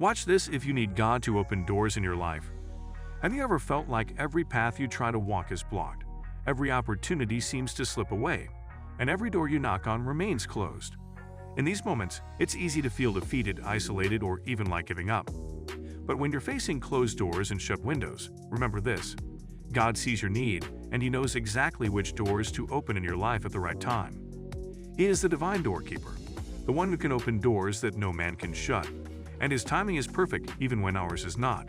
Watch this if you need God to open doors in your life. Have you ever felt like every path you try to walk is blocked, every opportunity seems to slip away, and every door you knock on remains closed? In these moments, it's easy to feel defeated, isolated, or even like giving up. But when you're facing closed doors and shut windows, remember this: God sees your need, and He knows exactly which doors to open in your life at the right time. He is the divine doorkeeper, the one who can open doors that no man can shut, and His timing is perfect even when ours is not.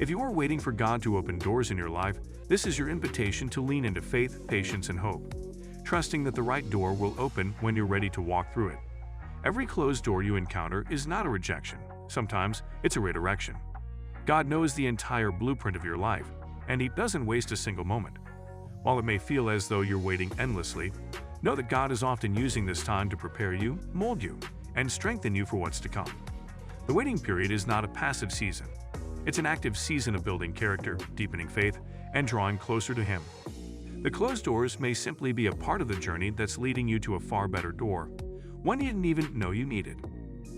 If you are waiting for God to open doors in your life, this is your invitation to lean into faith, patience, and hope, trusting that the right door will open when you're ready to walk through it. Every closed door you encounter is not a rejection. Sometimes it's a redirection. God knows the entire blueprint of your life, and He doesn't waste a single moment. While it may feel as though you're waiting endlessly, know that God is often using this time to prepare you, mold you, and strengthen you for what's to come. The waiting period is not a passive season. It's an active season of building character, deepening faith, and drawing closer to Him. The closed doors may simply be a part of the journey that's leading you to a far better door, one you didn't even know you needed.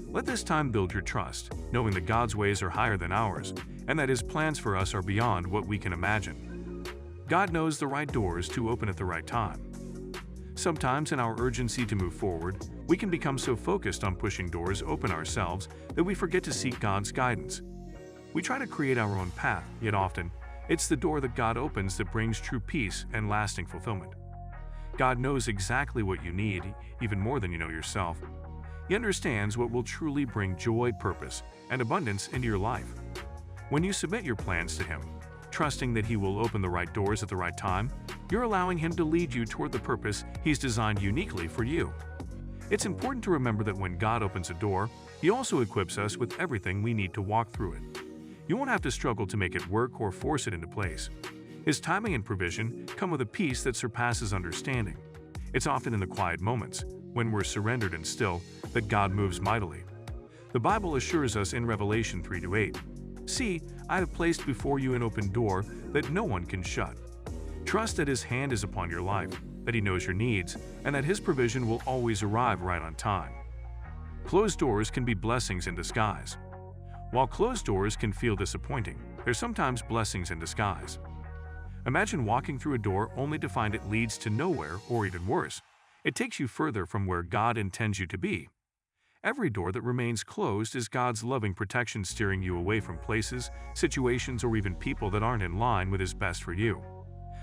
Let this time build your trust, knowing that God's ways are higher than ours, and that His plans for us are beyond what we can imagine. God knows the right doors to open at the right time. Sometimes in our urgency to move forward, we can become so focused on pushing doors open ourselves that we forget to seek God's guidance. We try to create our own path, yet often, it's the door that God opens that brings true peace and lasting fulfillment. God knows exactly what you need, even more than you know yourself. He understands what will truly bring joy, purpose, and abundance into your life. When you submit your plans to Him, trusting that He will open the right doors at the right time, you're allowing Him to lead you toward the purpose He's designed uniquely for you. It's important to remember that when God opens a door, He also equips us with everything we need to walk through it. You won't have to struggle to make it work or force it into place. His timing and provision come with a peace that surpasses understanding. It's often in the quiet moments, when we're surrendered and still, that God moves mightily. The Bible assures us in Revelation 3-8, "See, I have placed before you an open door that no one can shut." Trust that His hand is upon your life, that He knows your needs, and that His provision will always arrive right on time. Closed doors can be blessings in disguise. While closed doors can feel disappointing, they're sometimes blessings in disguise. Imagine walking through a door only to find it leads to nowhere, or even worse, it takes you further from where God intends you to be. Every door that remains closed is God's loving protection steering you away from places, situations, or even people that aren't in line with His best for you.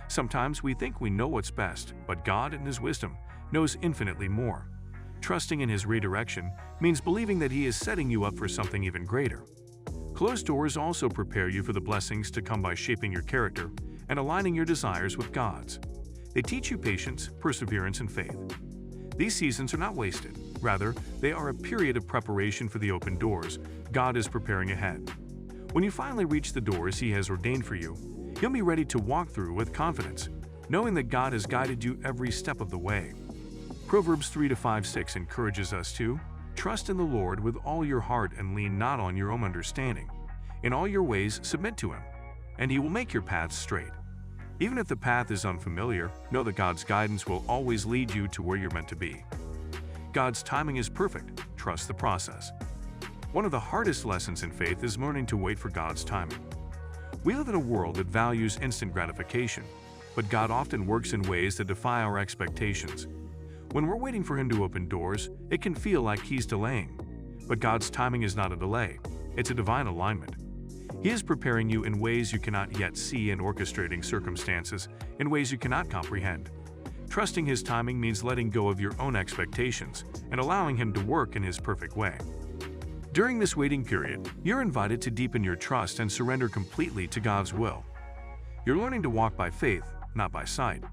Sometimes we think we know what's best, but God, in His wisdom, knows infinitely more. Trusting in His redirection means believing that He is setting you up for something even greater. Closed doors also prepare you for the blessings to come by shaping your character and aligning your desires with God's. They teach you patience, perseverance, and faith. These seasons are not wasted. Rather, they are a period of preparation for the open doors God is preparing ahead. When you finally reach the doors He has ordained for you, you'll be ready to walk through with confidence, knowing that God has guided you every step of the way. Proverbs 3-5-6 encourages us to trust in the Lord with all your heart and lean not on your own understanding. In all your ways submit to Him, and He will make your paths straight. Even if the path is unfamiliar, know that God's guidance will always lead you to where you're meant to be. God's timing is perfect. Trust the process. One of the hardest lessons in faith is learning to wait for God's timing. We live in a world that values instant gratification, but God often works in ways that defy our expectations. When we're waiting for Him to open doors, it can feel like He's delaying. But God's timing is not a delay. It's a divine alignment. He is preparing you in ways you cannot yet see and orchestrating circumstances in ways you cannot comprehend. Trusting His timing means letting go of your own expectations and allowing Him to work in His perfect way. During this waiting period, you're invited to deepen your trust and surrender completely to God's will. You're learning to walk by faith, not by sight.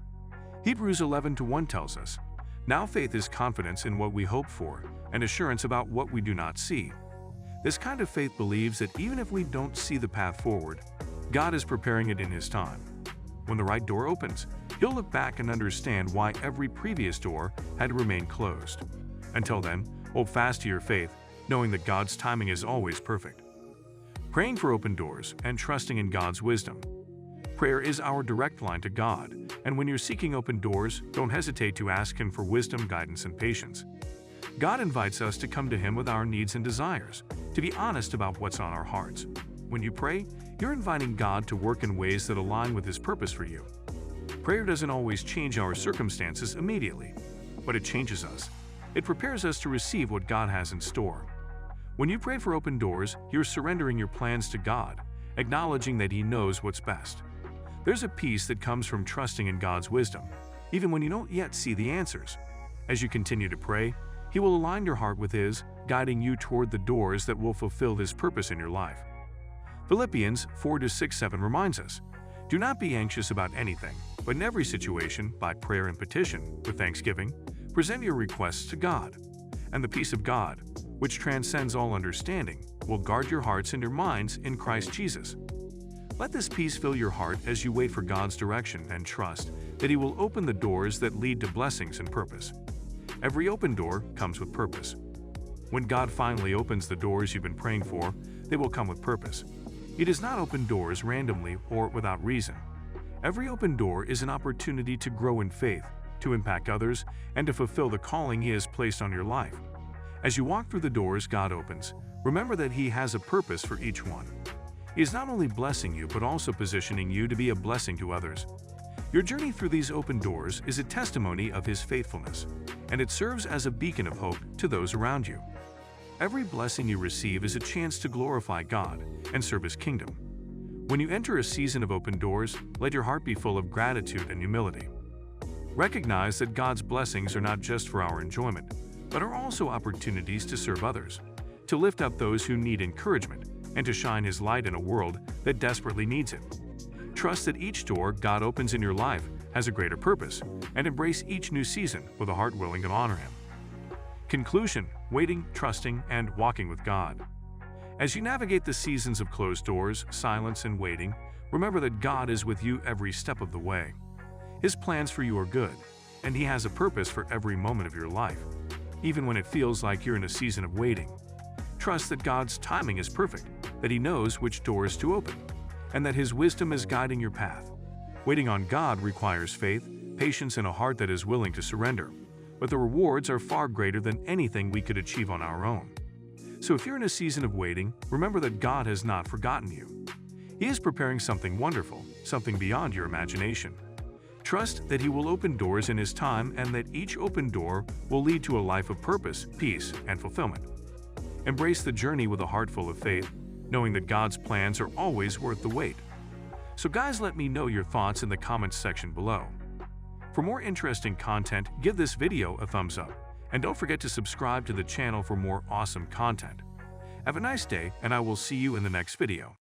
Hebrews 11:1 tells us, "Now faith is confidence in what we hope for and assurance about what we do not see." This kind of faith believes that even if we don't see the path forward, God is preparing it in His time. When the right door opens, you'll look back and understand why every previous door had to remain closed. Until then, hold fast to your faith, knowing that God's timing is always perfect. Praying for open doors and trusting in God's wisdom. Prayer is our direct line to God, and when you're seeking open doors, don't hesitate to ask Him for wisdom, guidance, and patience. God invites us to come to Him with our needs and desires, to be honest about what's on our hearts. When you pray, you're inviting God to work in ways that align with His purpose for you. Prayer doesn't always change our circumstances immediately, but it changes us. It prepares us to receive what God has in store. When you pray for open doors, you're surrendering your plans to God, acknowledging that He knows what's best. There's a peace that comes from trusting in God's wisdom, even when you don't yet see the answers. As you continue to pray, He will align your heart with His, guiding you toward the doors that will fulfill His purpose in your life. Philippians 4-6-7 reminds us, "Do not be anxious about anything, but in every situation, by prayer and petition, with thanksgiving, present your requests to God. And the peace of God, which transcends all understanding, will guard your hearts and your minds in Christ Jesus." Let this peace fill your heart as you wait for God's direction and trust that He will open the doors that lead to blessings and purpose. Every open door comes with purpose. When God finally opens the doors you've been praying for, they will come with purpose. He does not open doors randomly or without reason. Every open door is an opportunity to grow in faith, to impact others, and to fulfill the calling He has placed on your life. As you walk through the doors God opens, remember that He has a purpose for each one. He is not only blessing you, but also positioning you to be a blessing to others. Your journey through these open doors is a testimony of His faithfulness, and it serves as a beacon of hope to those around you. Every blessing you receive is a chance to glorify God and serve His kingdom. When you enter a season of open doors, let your heart be full of gratitude and humility. Recognize that God's blessings are not just for our enjoyment, but are also opportunities to serve others, to lift up those who need encouragement, and to shine His light in a world that desperately needs it. Trust that each door God opens in your life has a greater purpose, and embrace each new season with a heart willing to honor Him. Conclusion: waiting, trusting, and walking with God. As you navigate the seasons of closed doors, silence, and waiting, remember that God is with you every step of the way. His plans for you are good, and He has a purpose for every moment of your life, even when it feels like you're in a season of waiting. Trust that God's timing is perfect, that He knows which doors to open, and that His wisdom is guiding your path. Waiting on God requires faith, patience, and a heart that is willing to surrender, but the rewards are far greater than anything we could achieve on our own. So if you're in a season of waiting, remember that God has not forgotten you. He is preparing something wonderful, something beyond your imagination. Trust that He will open doors in His time, and that each open door will lead to a life of purpose, peace, and fulfillment. Embrace the journey with a heart full of faith, knowing that God's plans are always worth the wait. So guys, let me know your thoughts in the comments section below. For more interesting content, give this video a thumbs up, and don't forget to subscribe to the channel for more awesome content. Have a nice day, and I will see you in the next video.